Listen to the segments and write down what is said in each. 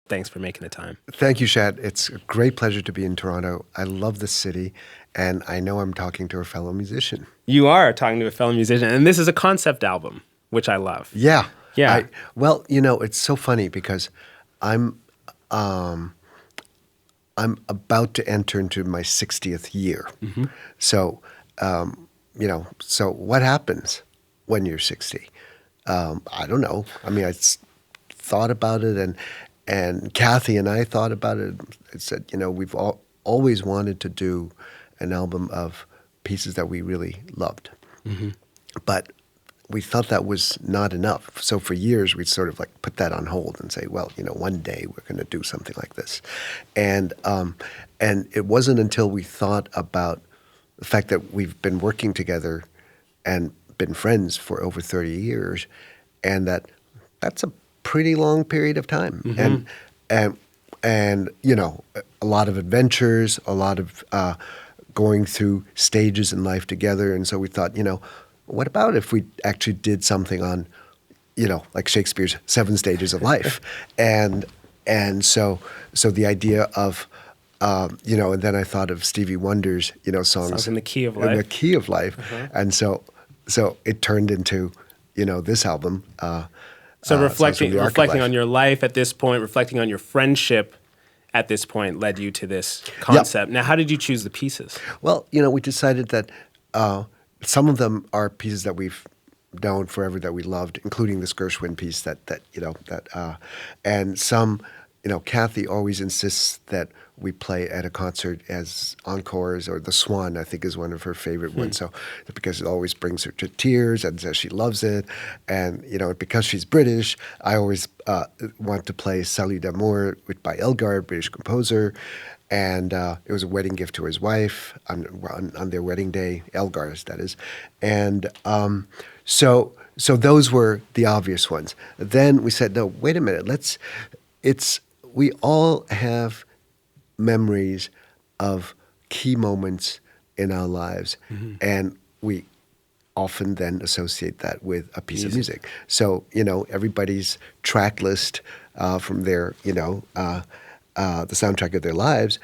Thanks for making the time. Thank you, Shad. It's a great pleasure to be in Toronto. I love the city, and I know I'm talking to a fellow musician. You are talking to a fellow musician, and this is a concept album, which I love. Yeah. Yeah. Well, it's so funny because I'm um, I'm about to enter into my 60th year. So, so what happens when you're 60? I don't know. I mean, thought about it, and Kathy and I thought about it. I said, we've always wanted to do an album of pieces that we really loved, but we thought that was not enough. So for years, we'd sort of like put that on hold and say, well, one day we're going to do something like this. And it wasn't until we thought about the fact that we've been working together and been friends for over 30 years, and that's a pretty long period of time. And a lot of adventures, a lot of going through stages in life together. And so we thought, what about if we actually did something on, like Shakespeare's 7 stages of life? and so the idea of, and then I thought of Stevie Wonder's, songs in the key of life. In the key of life. And so it turned into, this album. So reflecting on your life at this point, reflecting on your friendship at this point led you to this concept. Yep. Now, how did you choose the pieces? Well, we decided that some of them are pieces that we've known forever that we loved, including this Gershwin piece and some, Kathy always insists that we play at a concert as encores, or The Swan, I think, is one of her favorite ones. So because it always brings her to tears and says she loves it. And, because she's British, I always want to play Salut d'amour by Elgar, British composer. And it was a wedding gift to his wife on their wedding day, Elgar's, that is. And so those were the obvious ones. Then we said, no, wait a minute, we all have memories of key moments in our lives, and we often then associate that with a piece of music. So, everybody's track list from their, the soundtrack of their lives.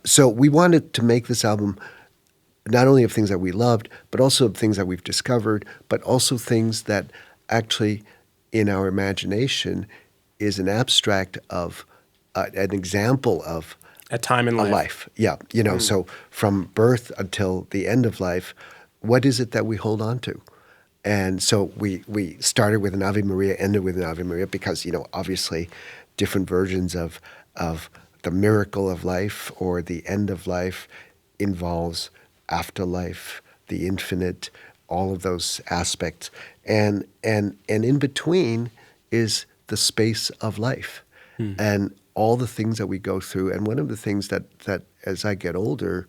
So we wanted to make this album not only of things that we loved, but also of things that we've discovered, but also things that actually in our imagination is an abstract of an example of a time in life. Yeah. So from birth until the end of life, what is it that we hold on to? And so we started with an Ave Maria, ended with an Ave Maria, because, obviously different versions of the miracle of life or the end of life involves afterlife, the infinite, all of those aspects. And in between is the space of life and all the things that we go through. And one of the things that as I get older,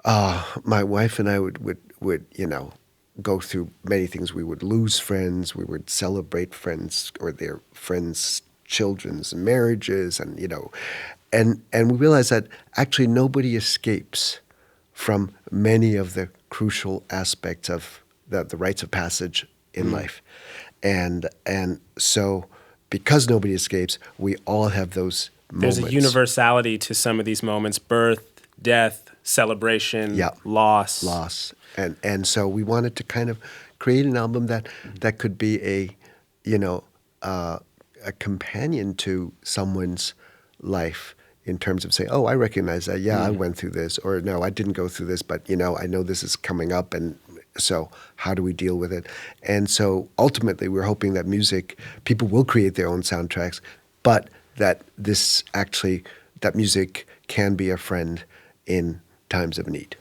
my wife and I would go through many things. We would lose friends. We would celebrate friends or their friends' children's marriages, and we realized that actually nobody escapes from many of the crucial aspects of the rites of passage in life, and so because nobody escapes, we all have those moments. There's a universality to some of these moments: birth, death, celebration, loss. And so we wanted to kind of create an album that could be a companion to someone's life in terms of saying, oh, I recognize that. Yeah, I went through this. Or no, I didn't go through this, but, I know this is coming up. And so how do we deal with it? And so ultimately we're hoping that people will create their own soundtracks, but that that music can be a friend in times of need.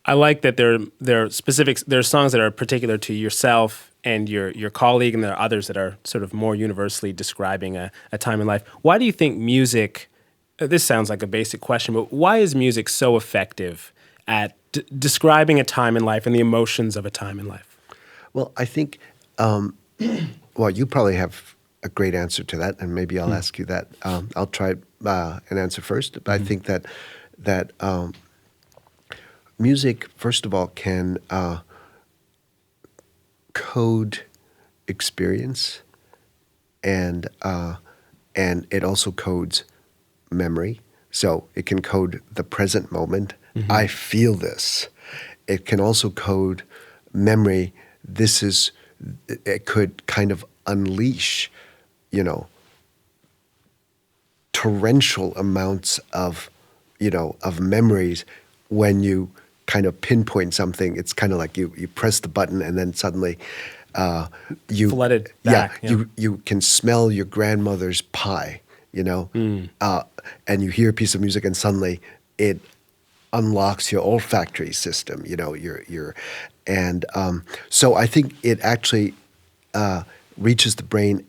I like that there are songs that are particular to yourself and your colleague, and there are others that are sort of more universally describing a time in life. Why do you think music, this sounds like a basic question, but why is music so effective at describing a time in life and the emotions of a time in life? Well, I think, you probably have a great answer to that, and maybe I'll ask you that. I'll try an answer first, but I think that music, first of all, can code experience and and it also codes memory. So it can code the present moment. I feel this. It can also code memory. It could kind of unleash, torrential amounts of, of memories when you kind of pinpoint something. It's kind of like you press the button and then suddenly you flooded back. Yeah, you can smell your grandmother's pie, and you hear a piece of music and suddenly it unlocks your olfactory system, so I think it actually reaches the brain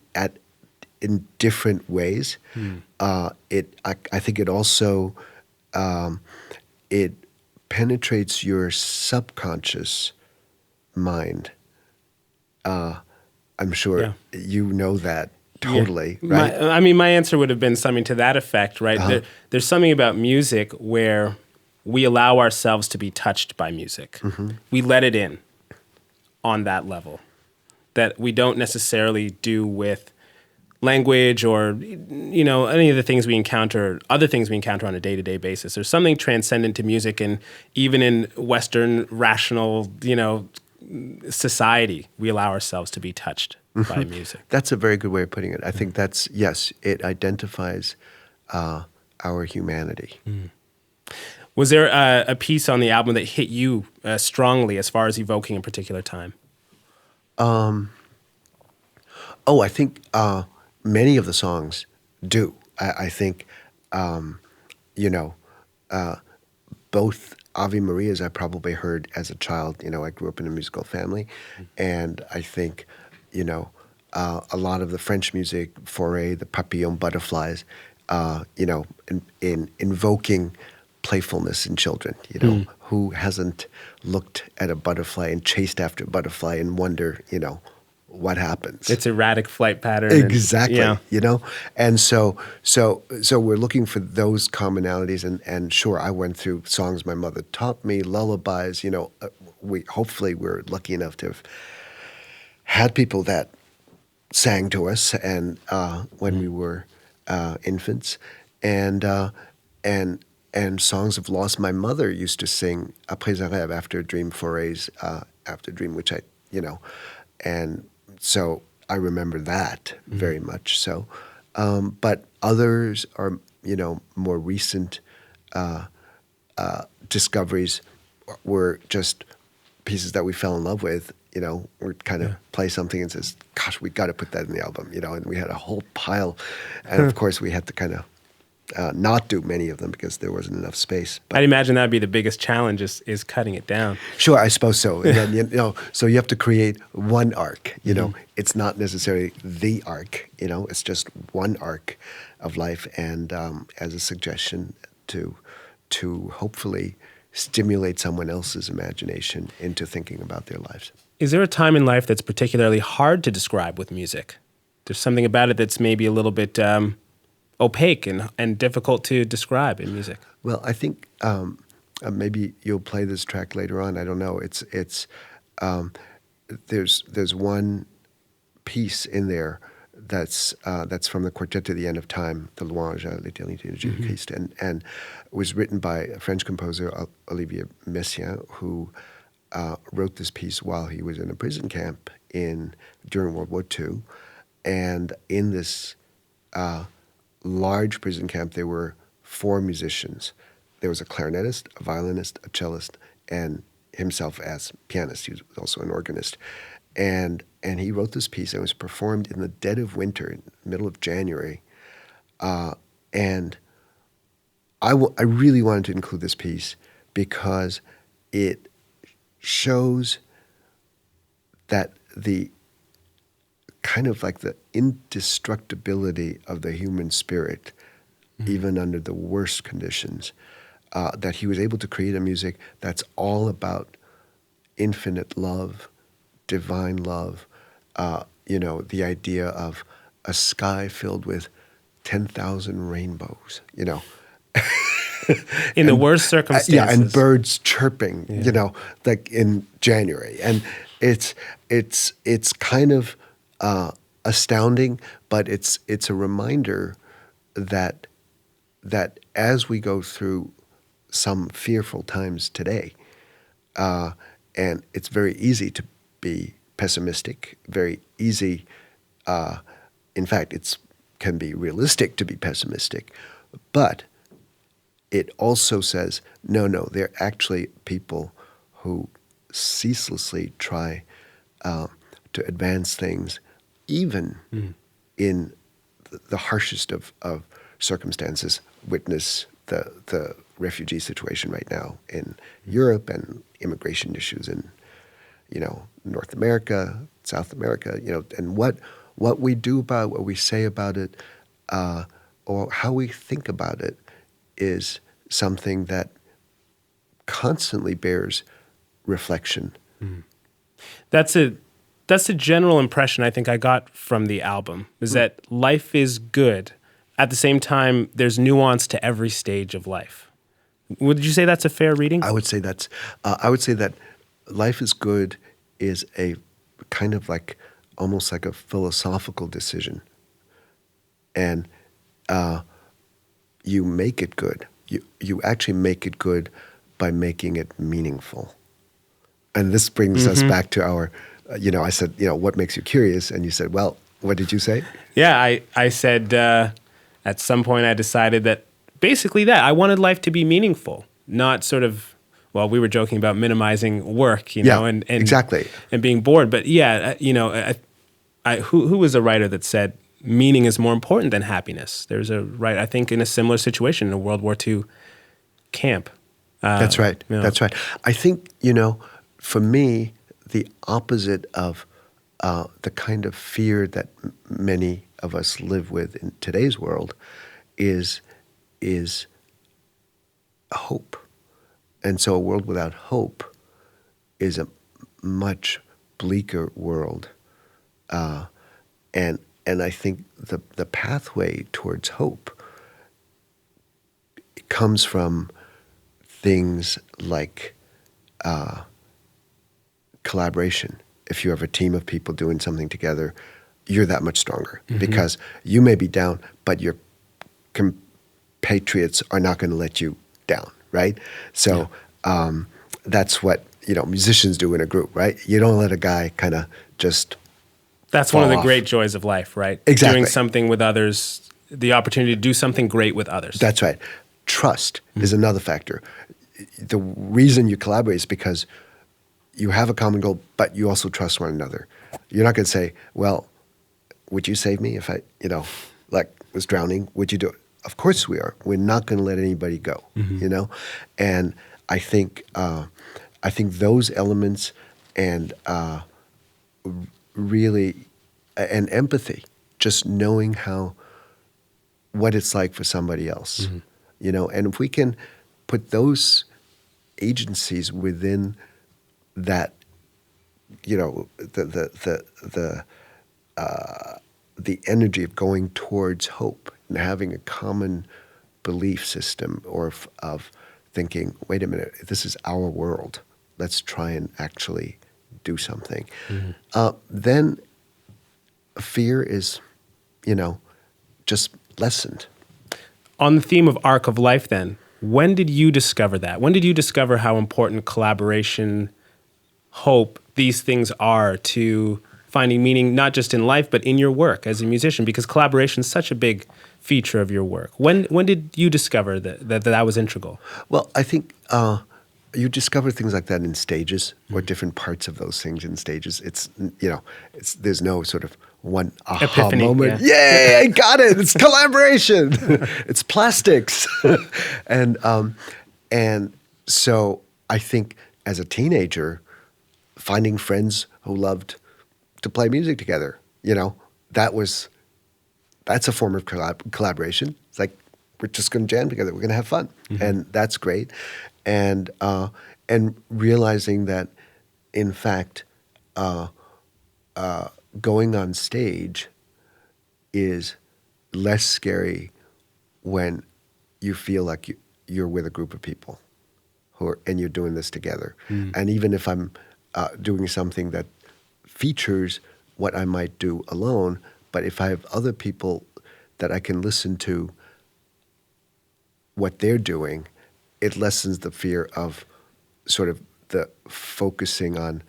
in different ways. I think it also it penetrates your subconscious mind. I'm sure you know that totally, right? My answer would have been something to that effect, right? There's something about music where we allow ourselves to be touched by music. We let it in on that level that we don't necessarily do with language or, any of the things we encounter, other things we encounter on a day-to-day basis. There's something transcendent to music, and even in Western rational, society, we allow ourselves to be touched by music. That's a very good way of putting it. I think yes, it identifies our humanity. Was there a piece on the album that hit you strongly as far as evoking a particular time? I think many of the songs do. I think, both Ave Marias I probably heard as a child. I grew up in a musical family, and I think, a lot of the French music, Fauré, the Papillon Butterflies, in invoking playfulness in children. Who hasn't looked at a butterfly and chased after a butterfly and wonder, what happens? Its erratic flight pattern. Exactly. And so we're looking for those commonalities. And sure, I went through songs my mother taught me, lullabies. We're lucky enough to have had people that sang to us and when we were infants, and songs of loss. My mother used to sing Après un rêve, After a Dream, Fauré's After a Dream, which and so I remember that very much so. But others are, more recent discoveries were just pieces that we fell in love with. We'd kind of play something and says, gosh, we got to put that in the album, and we had a whole pile. And of course we had to kind of not do many of them because there wasn't enough space. But I'd imagine that'd be the biggest challenge is cutting it down. Sure, I suppose so. And then, so you have to create one arc. It's not necessarily the arc. It's just one arc of life, and as a suggestion to hopefully stimulate someone else's imagination into thinking about their lives. Is there a time in life that's particularly hard to describe with music? There's something about it that's maybe a little bit opaque and difficult to describe in music. Well, I think maybe you'll play this track later on. I don't know. There's one piece in there that's from the Quartet to the End of Time, the Louange à l'éternité de Jésus-Christ, and was written by a French composer, Olivier Messiaen, who wrote this piece while he was in a prison camp during World War II. And in this large prison camp, there were 4 musicians. There was a clarinetist, a violinist, a cellist, and himself as pianist. He was also an organist. And he wrote this piece, and it was performed in the dead of winter, in the middle of January. And I really wanted to include this piece because it shows that the kind of like the indestructibility of the human spirit, even under the worst conditions, that he was able to create a music that's all about infinite love, divine love, the idea of a sky filled with 10,000 rainbows, in the worst circumstances. And birds chirping, like in January. And it's kind of a astounding, but it's a reminder that as we go through some fearful times today, and it's very easy to be pessimistic, very easy. In fact, it can be realistic to be pessimistic, but it also says, no, there are actually people who ceaselessly try to advance things, even in the harshest of circumstances. Witness the refugee situation right now in Europe and immigration issues in, North America, South America, and what we do about it, what we say about it, or how we think about it is something that constantly bears reflection. That's a general impression I think I got from the album, is that life is good. At the same time, there's nuance to every stage of life. Would you say that's a fair reading? I would say that life is good is a kind of like almost like a philosophical decision, and you make it good. You actually make it good by making it meaningful. And this brings us back to our, I said, what makes you curious? And you said, well, what did you say? Yeah, I said at some point I decided that basically that I wanted life to be meaningful, not sort of, well, we were joking about minimizing work, and exactly, and being bored. But yeah, who was a writer that said meaning is more important than happiness? There's a writer, I think, in a similar situation in a World War II camp. That's right. That's right. I think, for me, the opposite of the kind of fear that many of us live with in today's world is hope. And so a world without hope is a much bleaker world. And I think the pathway towards hope comes from things like collaboration. If you have a team of people doing something together, you're that much stronger because you may be down, but your compatriots are not going to let you down, right? So that's what musicians do in a group, right? You don't let a guy kind of just That's fall one of the off. great joys of life, right? Exactly. Doing something with others, the opportunity to do something great with others. That's right. Trust is another factor. The reason you collaborate is because you have a common goal, but you also trust one another. You're not going to say, well, would you save me if I, was drowning? Would you do it? Of course we are. We're not going to let anybody go, And I think those elements and really, and empathy, just knowing what it's like for somebody else, and if we can put those agencies within that, the energy of going towards hope and having a common belief system of thinking, wait a minute, this is our world. Let's try and actually do something. Then fear is, just lessened. On the theme of arc of life then, when did you discover that? When did you discover how important collaboration, hope, these things are to finding meaning, not just in life, but in your work as a musician? Because collaboration is such a big feature of your work. When did you discover that was integral? Well, I think you discover things like that in stages, or different parts of those things in stages. There's no sort of one aha Epiphany, moment. yeah. Yay, I got it. It's collaboration. It's plastics. And so I think as a teenager, finding friends who loved to play music together, that's a form of collaboration. It's like, we're just going to jam together. We're going to have fun. And that's great. And realizing that, in fact, going on stage is less scary when you feel like you're with a group of people and you're doing this together. And even if I'm doing something that features what I might do alone, But if I have other people that I can listen to what they're doing, it lessens the fear of sort of the focusing on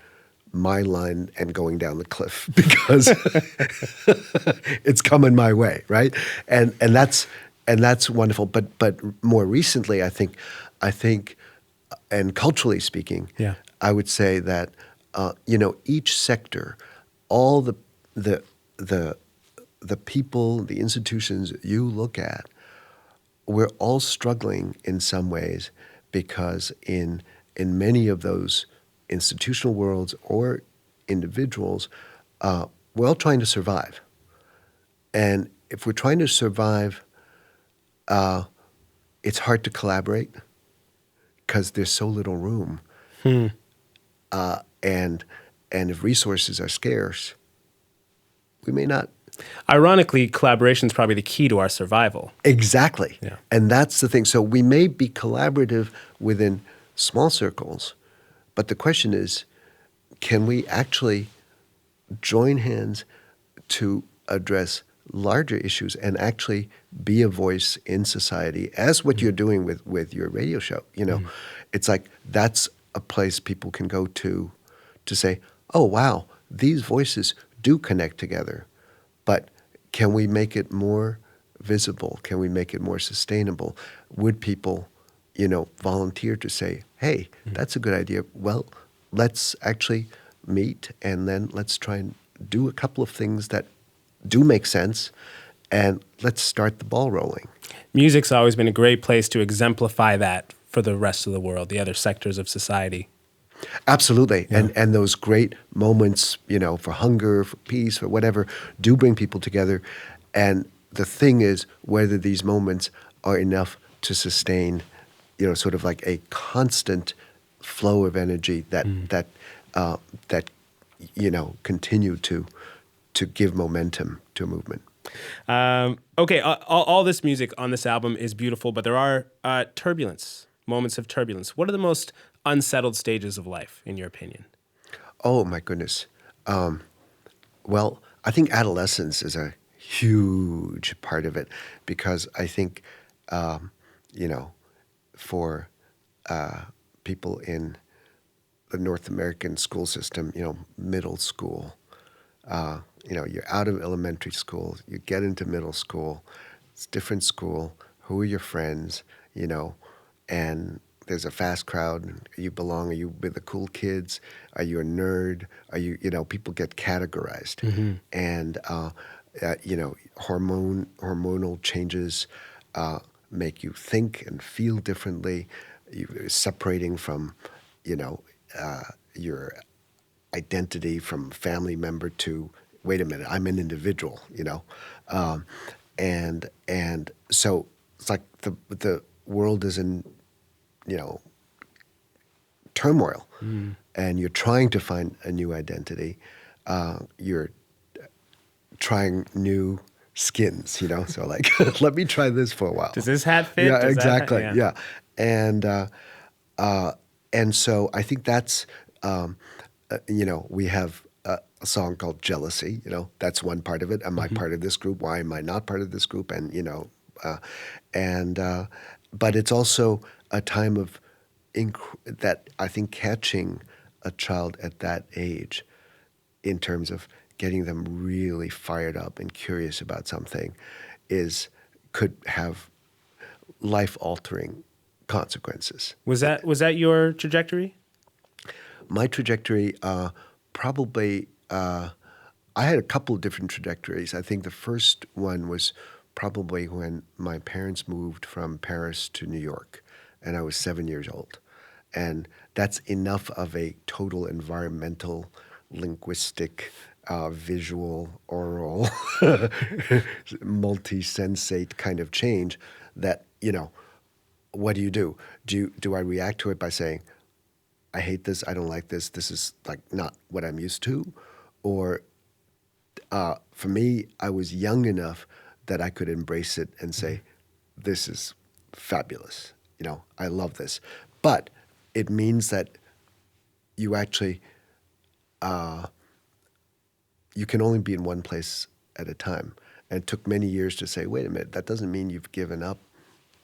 my line and going down the cliff because it's coming my way, right? And that's wonderful. But more recently, I think, and culturally speaking, Yeah. I would say that each sector, all the the people, the institutions you look at, we're all struggling in some ways because in many of those institutional worlds or individuals, we're all trying to survive. And if we're trying to survive, it's hard to collaborate because there's so little room. And if resources are scarce, we may not. Ironically, collaboration is probably the key to our survival. Exactly. Yeah. And that's the thing. So we may be collaborative within small circles, but the question is, can we actually join hands to address larger issues and actually be a voice in society, as what you're doing with your radio show? It's like that's a place people can go to say, oh, wow, these voices do connect together. But can we make it more visible? Can we make it more sustainable? Would people, volunteer to say, hey, that's a good idea. Well, let's actually meet and then let's try and do a couple of things that do make sense and let's start the ball rolling. Music's always been a great place to exemplify that for the rest of the world, the other sectors of society. Absolutely. Yeah. And those great moments, for hunger, for peace, for whatever, do bring people together. And the thing is whether these moments are enough to sustain, sort of like a constant flow of energy that continue to give momentum to a movement. Okay, all this music on this album is beautiful, but there are moments of turbulence. What are the most unsettled stages of life, in your opinion? Oh, my goodness. Well, I think adolescence is a huge part of it because I think, for people in the North American school system, middle school, you're out of elementary school, you get into middle school, it's different school, who are your friends, and there's a fast crowd. You belong. Are you with the cool kids? Are you a nerd? Are you, people get categorized. Mm-hmm. And, hormonal changes make you think and feel differently. You're separating from, your identity from family member to, wait a minute, I'm an individual, and so it's like the world is in, turmoil, and you're trying to find a new identity. You're trying new skins, so like, let me try this for a while. Does this hat fit? Yeah, Does exactly. That hat? Yeah. And so I think that's, we have a song called Jealousy, that's one part of it. Am I part of this group? Why am I not part of this group? And, but it's also a time of that I think catching a child at that age in terms of getting them really fired up and curious about something could have life-altering consequences. Was that your trajectory? My trajectory, probably, I had a couple of different trajectories. I think the first one was probably when my parents moved from Paris to New York, and I was 7 years old. And that's enough of a total environmental, linguistic, visual, oral, multi-sensate kind of change that, what do? Do I react to it by saying, I hate this, I don't like this is like not what I'm used to? Or for me, I was young enough that I could embrace it and say, this is fabulous. I love this. But it means that you actually, you can only be in one place at a time. And it took many years to say, wait a minute, that doesn't mean you've given up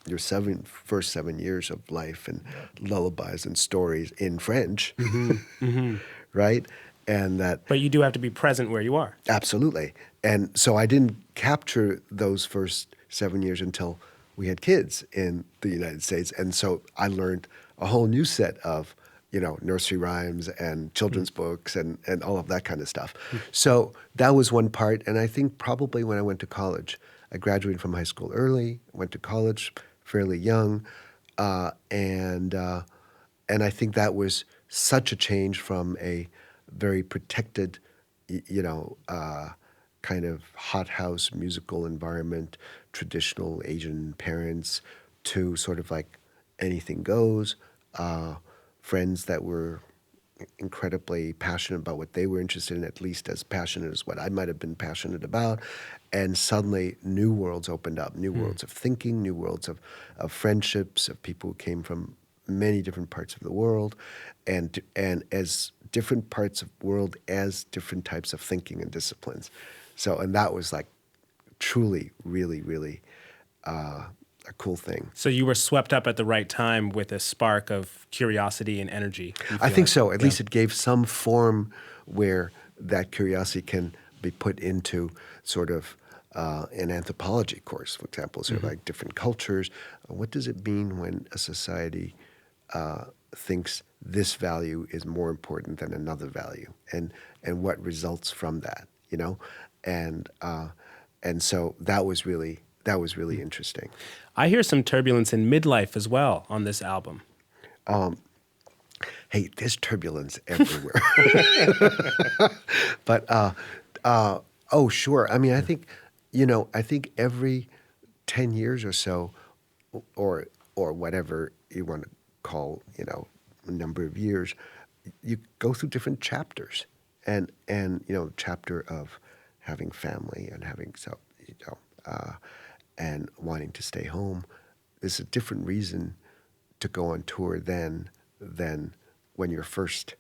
your first 7 years of life and lullabies and stories in French, right? And that But you do have to be present where you are. absolutely. And so I didn't capture those first 7 years until we had kids in the United States. And so I learned a whole new set of, nursery rhymes and children's books and all of that kind of stuff. So that was one part. And I think probably when I went to college, I graduated from high school early, went to college fairly young. And I think that was such a change from a very protected, kind of hothouse musical environment, traditional Asian parents, to sort of like anything goes. Friends that were incredibly passionate about what they were interested in, at least as passionate as what I might have been passionate about. And suddenly new worlds opened up, new worlds of thinking, new worlds of friendships, of people who came from many different parts of the world, and as different parts of the world as different types of thinking and disciplines. So, and that was like truly, really, really a cool thing. So you were swept up at the right time with a spark of curiosity and energy. You I feel think like? so. At least it gave some form where that curiosity can be put into sort of an anthropology course, for example, sort of like different cultures. What does it mean when a society thinks this value is more important than another value, and what results from that, and so that was really interesting. I hear some turbulence in midlife as well on this album. Hey, there's turbulence everywhere. But oh, sure. I mean, I think every 10 years or so, or whatever you want to call, a number of years, you go through different chapters, and chapter of having family and having and wanting to stay home. There's a different reason to go on tour than when you're first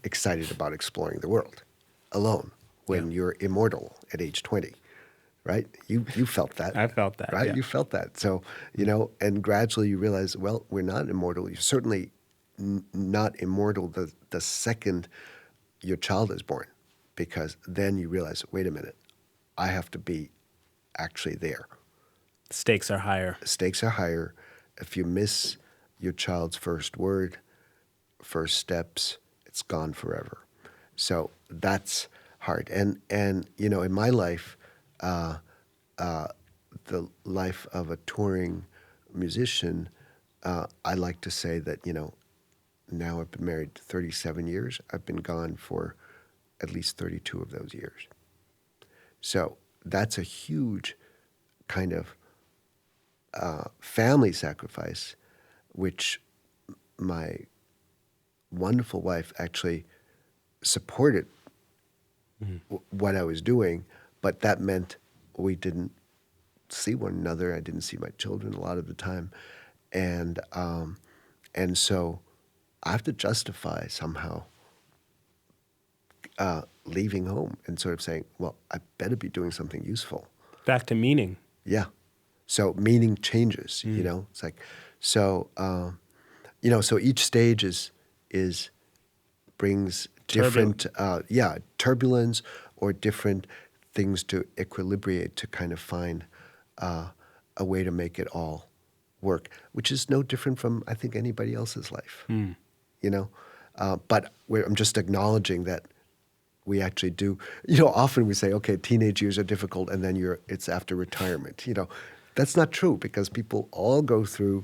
excited about exploring the world alone, when you're immortal at age 20, right? You felt that. I felt that, right? yeah. You felt that. So, and gradually you realize, well, we're not immortal. You're certainly not immortal the second your child is born, because then you realize, wait a minute, I have to be actually there. Stakes are higher. Stakes are higher. If you miss your child's first word, first steps, it's gone forever. So that's hard. And in my life, the life of a touring musician, I like to say that, now I've been married 37 years. I've been gone for at least 32 of those years. So that's a huge kind of family sacrifice, which my wonderful wife actually supported what I was doing, but that meant we didn't see one another. I didn't see my children a lot of the time, and so I have to justify somehow leaving home and sort of saying, well, I better be doing something useful. Back to meaning. Yeah. So meaning changes, It's like, so, so each stage brings different, turbulence or different things to equilibrate, to kind of find a way to make it all work, which is no different from, I think, anybody else's life, But I'm just acknowledging that we actually do. Often we say, okay, teenage years are difficult, and then it's after retirement. That's not true, because people all go through,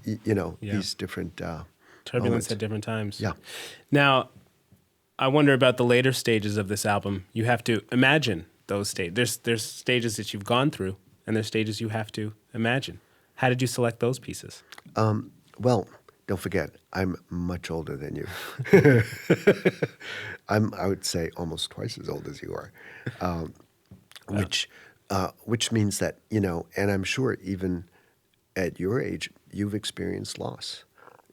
these different Turbulence moments. at different times. Yeah. Now, I wonder about the later stages of this album. You have to imagine those stages. There's stages that you've gone through, and there's stages you have to imagine. How did you select those pieces? Well, don't forget, I'm much older than you. I would say almost twice as old as you are, which means that, and I'm sure even at your age, you've experienced loss.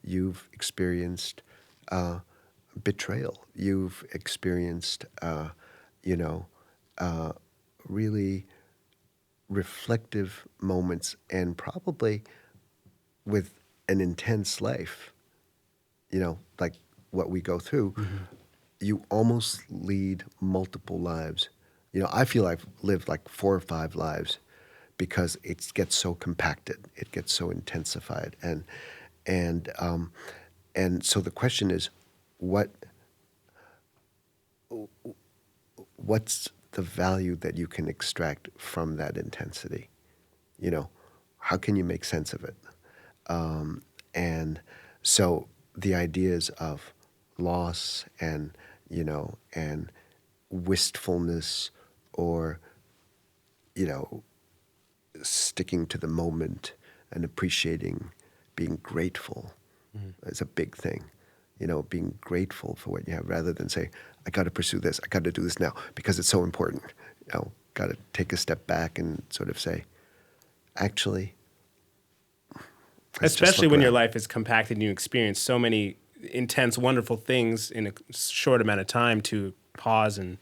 You've experienced betrayal. You've experienced, really reflective moments, and probably with an intense life, like what we go through, you almost lead multiple lives. I feel I've lived like 4 or 5 lives because it gets so compacted, it gets so intensified, and so the question is, what's the value that you can extract from that intensity? How can you make sense of it? And so the ideas of loss and wistfulness, or, sticking to the moment and appreciating, being grateful is a big thing. Being grateful for what you have, rather than say, I got to pursue this, I got to do this now because it's so important. Got to take a step back and sort of say, actually, let's just Especially look when your around. life is compacted and you experience so many intense, wonderful things in a short amount of time, to pause and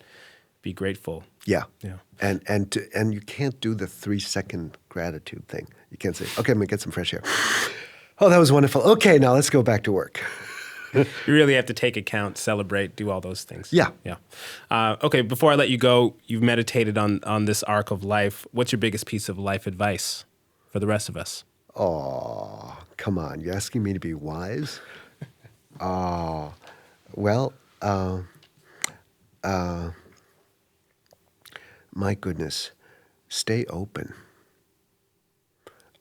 be grateful. Yeah. Yeah. And you can't do the 3-second gratitude thing. You can't say, okay, I'm gonna get some fresh air. Oh, that was wonderful. Okay, now let's go back to work. You really have to take account, celebrate, do all those things. Yeah. Yeah. Okay, before I let you go, you've meditated on this arc of life. What's your biggest piece of life advice for the rest of us? Oh, come on. You're asking me to be wise? Oh, well, my goodness, stay open.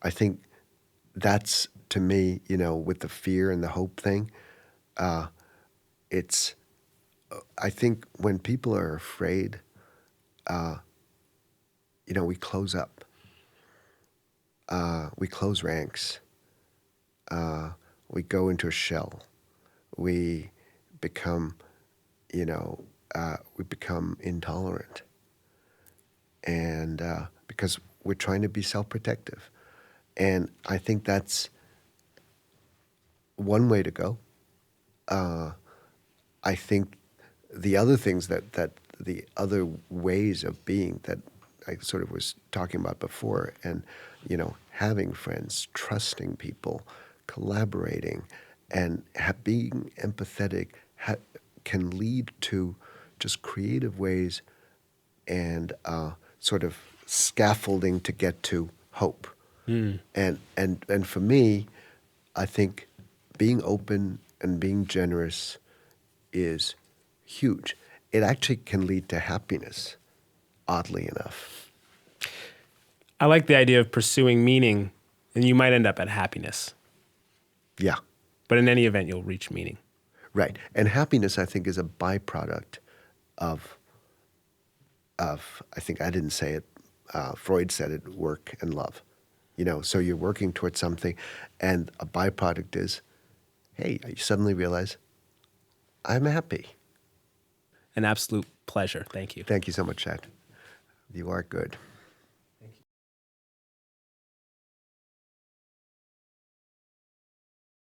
I think that's, to me, with the fear and the hope thing, it's, I think when people are afraid, we close up. We close ranks. We go into a shell. We become, we become intolerant. And because we're trying to be self-protective. And I think that's one way to go. I think the other things that the other ways of being that I sort of was talking about before, and having friends, trusting people, collaborating, and being empathetic can lead to just creative ways and sort of scaffolding to get to hope. And for me, I think being open and being generous is huge. It actually can lead to happiness, oddly enough. I like the idea of pursuing meaning, and you might end up at happiness. Yeah, But in any event, you'll reach meaning. right. And happiness, I think, is a byproduct of I think I didn't say it, Freud said it, work and love. So you're working towards something, and a byproduct is, hey, you suddenly realize, I'm happy. An absolute pleasure. Thank you. Thank you so much, Shad. You are good.